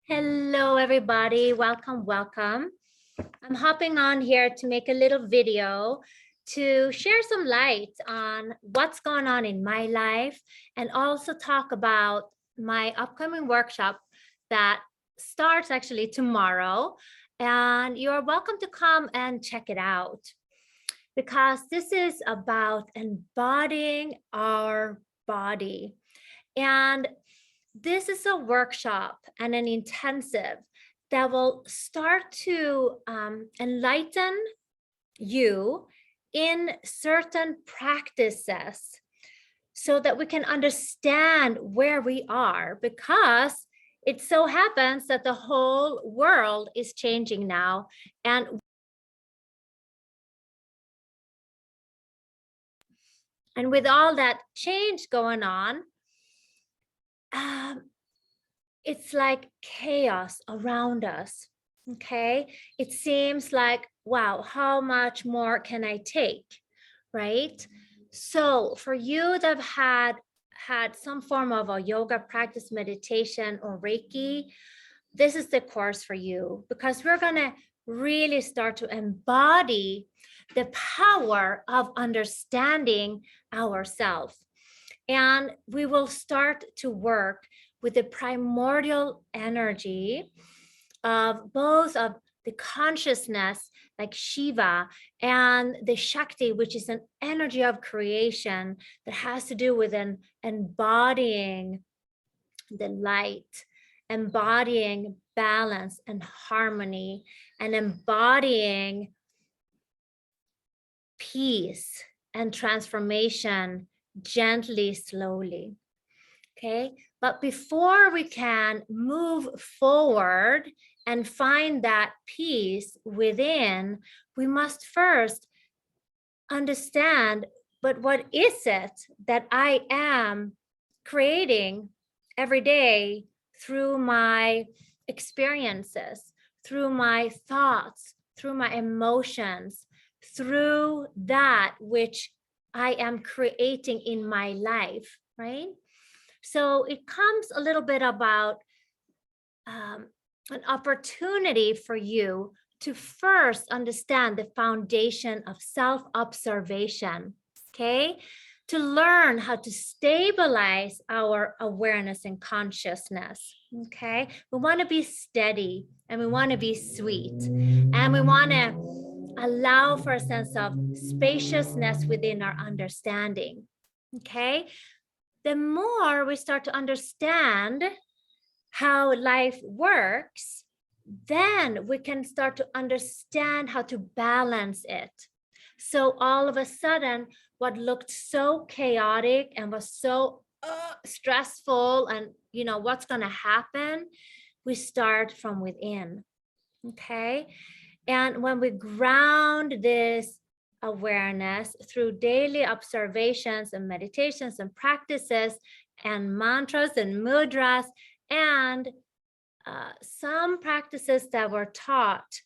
Hello, everybody. Welcome, welcome. I'm hopping on here to make a little video to share some light on what's going on in my life and also talk about my upcoming workshop that starts actually tomorrow. And you're welcome to come and check it out because this is about embodying our body. And this is a workshop and an intensive that will start to enlighten you in certain practices so that we can understand where we are, because it so happens that the whole world is changing now. And with all that change going on, it's like chaos around us. Okay, it seems like, wow, how much more can I take, right? So for you that have had some form of a yoga practice, meditation, or Reiki, this is the course for you, because we're going to really start to embody the power of understanding ourselves. And we will start to work with the primordial energy of both of the consciousness, like Shiva, and the Shakti, which is an energy of creation that has to do with embodying the light, embodying balance and harmony, and embodying peace and transformation gently, slowly. Okay, but before we can move forward and find that peace within, we must first understand, but what is it that I am creating every day through my experiences, through my thoughts, through my emotions, through that which I am creating in my life, right? So it comes a little bit about an opportunity for you to first understand the foundation of self-observation, okay? To learn how to stabilize our awareness and consciousness, okay? We want to be steady, and we want to be sweet, and we want to allow for a sense of spaciousness within our understanding, okay? The more we start to understand how life works, then we can start to understand how to balance it. So all of a sudden, what looked so chaotic and was so stressful, and what's going to happen, we start from within. Okay, and when we ground this awareness through daily observations and meditations and practices and mantras and mudras and some practices that were taught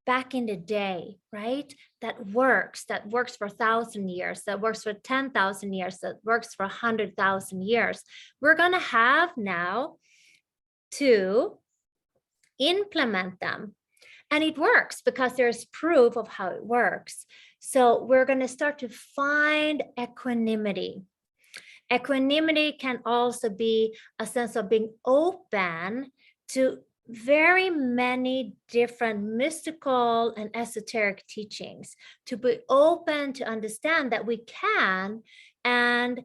back in the day, right? That works for 1,000 years, that works for 10,000 years, that works for 100,000 years. We're going to have now to implement them. And it works because there's proof of how it works. So we're going to start to find equanimity. Equanimity can also be a sense of being open to very many different mystical and esoteric teachings, to be open to understand that we can and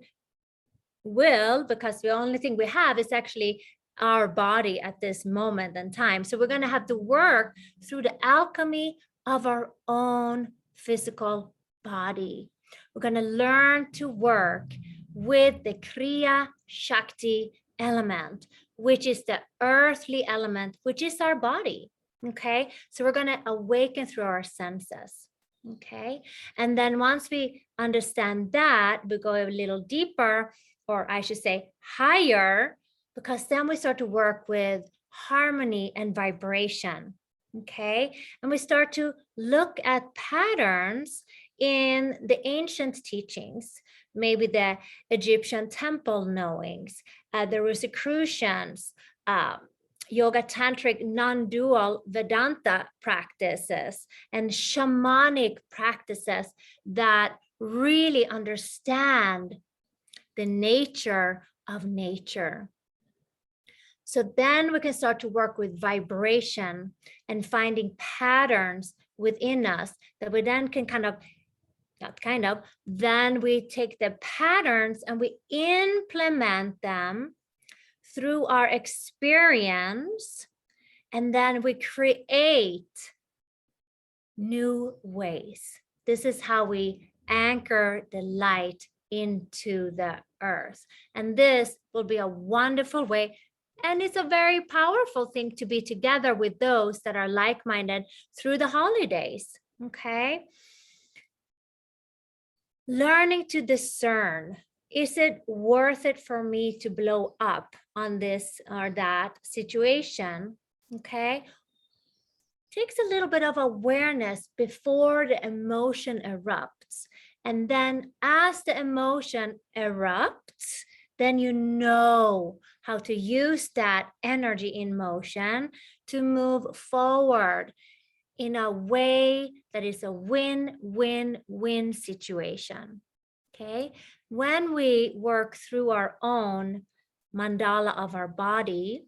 will, because the only thing we have is actually our body at this moment in time. So we're going to have to work through the alchemy of our own physical body. We're going to learn to work with the Kriya Shakti element, which is the earthly element, which is our body. Okay, so we're going to awaken through our senses. Okay, and then once we understand that, we go a little deeper, or I should say higher, because then we start to work with harmony and vibration. Okay, and we start to look at patterns in the ancient teachings, maybe the Egyptian temple knowings, the Rosicrucians, yoga tantric non-dual Vedanta practices and shamanic practices that really understand the nature of nature. So then we can start to work with vibration and finding patterns within us that we then can then we take the patterns and we implement them through our experience, and then we create new ways. This is how we anchor the light into the earth. And this will be a wonderful way. And it's a very powerful thing to be together with those that are like-minded through the holidays, okay? Learning to discern, is it worth it for me to blow up on this or that situation, okay? Takes a little bit of awareness before the emotion erupts. And then as the emotion erupts, then you know how to use that energy in motion to move forward in a way that is a win-win-win situation, okay? When we work through our own mandala of our body,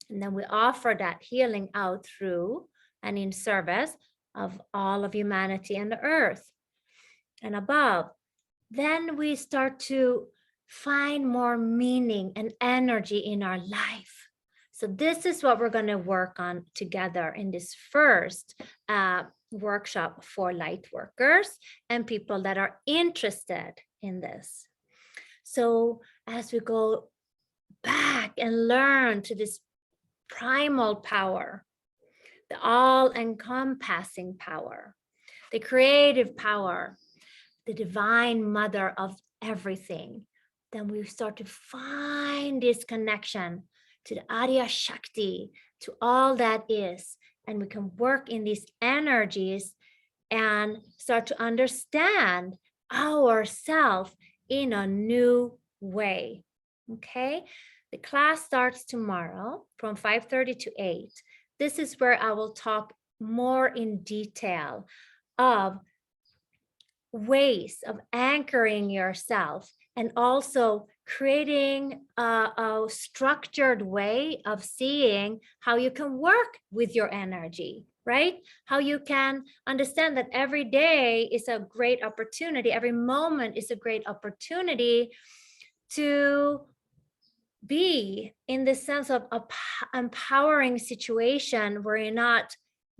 and then we offer that healing out through and in service of all of humanity and the earth and above, then we start to find more meaning and energy in our life. So this is what we're going to work on together in this first workshop for light workers and people that are interested in this. So as we go back and learn to this primal power, the all-encompassing power, the creative power, the divine mother of everything, then we start to find this connection to the Arya Shakti, to all that is, and we can work in these energies and start to understand ourselves in a new way, okay? The class starts tomorrow from 5:30 to 8. This is where I will talk more in detail of ways of anchoring yourself and also creating a structured way of seeing how you can work with your energy, right? How you can understand that every day is a great opportunity. Every moment is a great opportunity to be in the sense of a empowering situation where you're not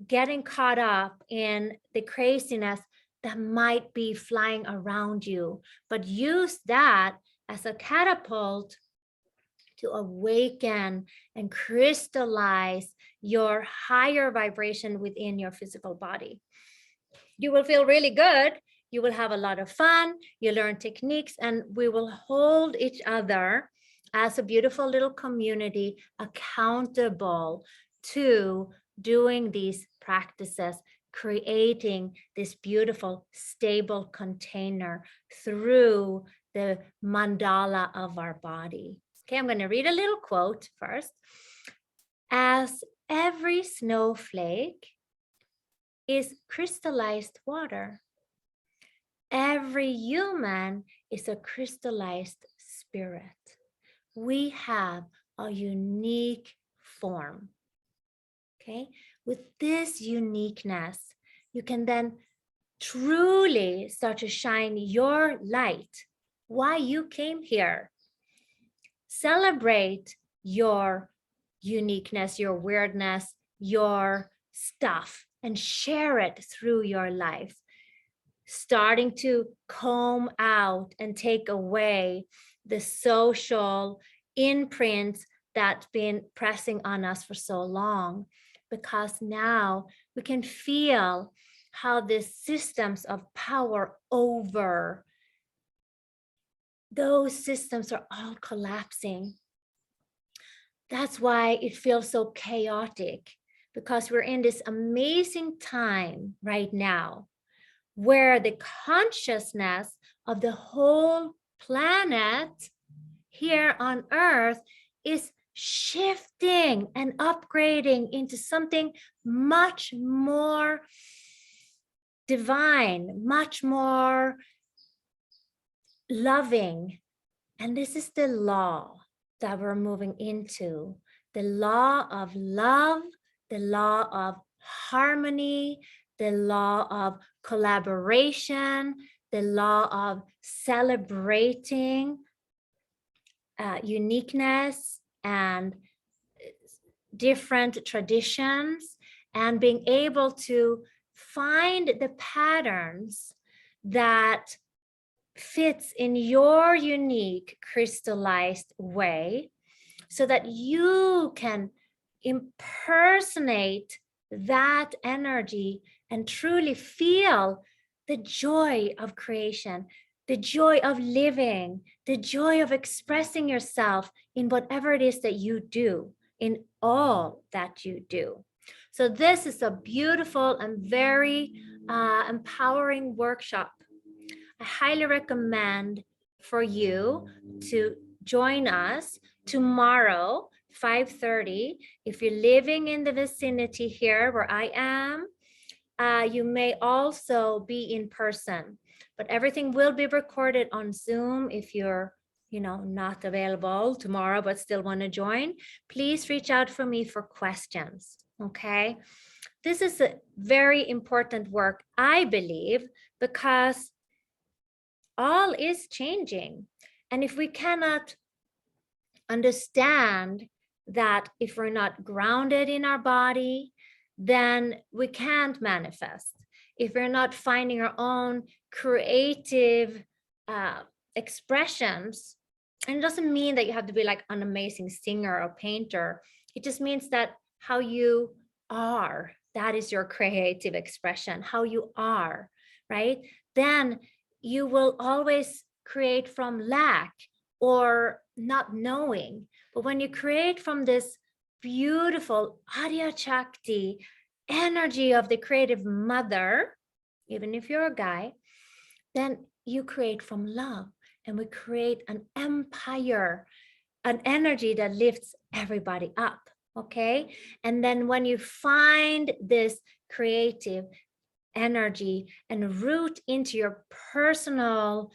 getting caught up in the craziness that might be flying around you, but use that as a catapult to awaken and crystallize your higher vibration within your physical body. You will feel really good. You will have a lot of fun. You learn techniques, and we will hold each other as a beautiful little community accountable to doing these practices, creating this beautiful, stable container through the mandala of our body. Okay, I'm going to read a little quote first. As every snowflake is crystallized water, every human is a crystallized spirit. We have a unique form. Okay, with this uniqueness, you can then truly start to shine your light. Why you came here. Celebrate your uniqueness, your weirdness, your stuff, and share it through your life. Starting to comb out and take away the social imprints that's been pressing on us for so long, because now we can feel how the systems of power over those systems are all collapsing. That's why it feels so chaotic, because we're in this amazing time right now where the consciousness of the whole planet here on Earth is shifting and upgrading into something much more divine, much more loving. And this is the law that we're moving into, the law of love, the law of harmony, the law of collaboration, the law of celebrating uniqueness and different traditions, and being able to find the patterns that fits in your unique crystallized way, so that you can impersonate that energy and truly feel the joy of creation, the joy of living, the joy of expressing yourself in whatever it is that you do, in all that you do. So this is a beautiful and very empowering workshop. I highly recommend for you to join us tomorrow, 5:30. If you're living in the vicinity here where I am, you may also be in person, but everything will be recorded on Zoom. If you're not available tomorrow but still want to join, please reach out for me for questions. Okay, this is a very important work, I believe, because all is changing. And if we cannot understand that, if we're not grounded in our body, then we can't manifest. If we're not finding our own creative expressions, and it doesn't mean that you have to be like an amazing singer or painter. It just means that how you are, that is your creative expression, how you are, right? Then you will always create from lack or not knowing. But when you create from this beautiful Adya Shakti energy of the creative mother, even if you're a guy, then you create from love, and we create an empire, an energy that lifts everybody up. Okay. And then when you find this creative energy and root into your personal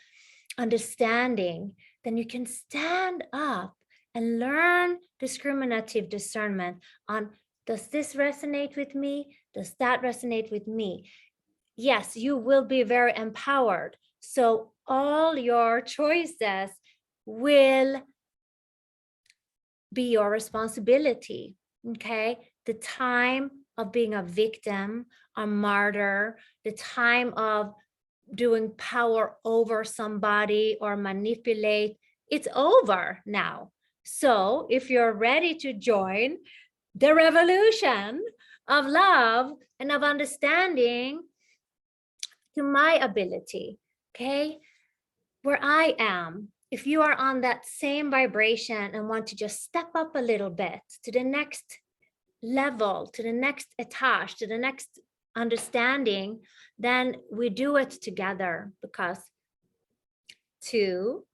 understanding, then you can stand up and learn discriminative discernment on, does this resonate with me? Does that resonate with me? Yes, you will be very empowered. So all your choices will be your responsibility. Okay. The time of being a victim, a martyr, the time of doing power over somebody or manipulate, it's over now. So if you're ready to join the revolution of love and of understanding to my ability, okay, where I am, if you are on that same vibration and want to just step up a little bit to the next level, to the next etage, to the next understanding, then we do it together, because two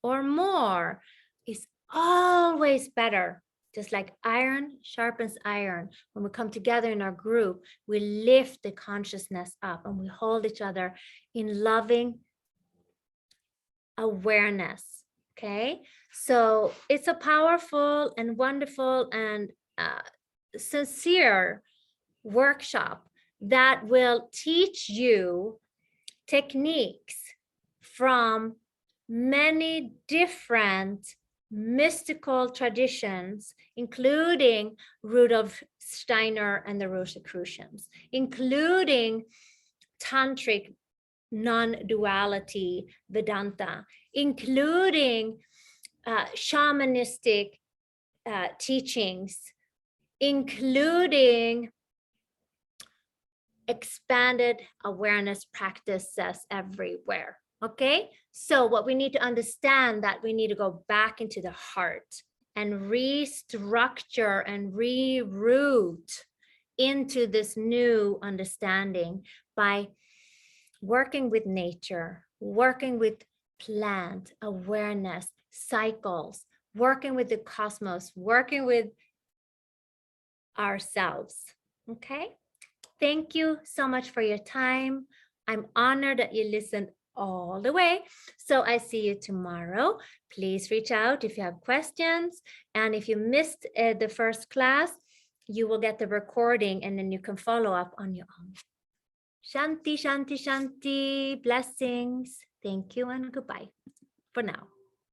or more is always better. Just like iron sharpens iron. When we come together in our group, we lift the consciousness up and we hold each other in loving awareness. Okay, so it's a powerful and wonderful and sincere workshop that will teach you techniques from many different mystical traditions, including Rudolf Steiner and the Rosicrucians, including tantric non-duality Vedanta, including shamanistic teachings, including expanded awareness practices everywhere. Okay, so what we need to understand, that we need to go back into the heart and restructure and reroute into this new understanding by working with nature, working with plant awareness, cycles, working with the cosmos, working with ourselves. Okay. Thank you so much for your time. I'm honored that you listened all the way. So I see you tomorrow. Please reach out if you have questions. And if you missed the first class, you will get the recording and then you can follow up on your own. Shanti, Shanti, Shanti. Blessings. Thank you and goodbye for now.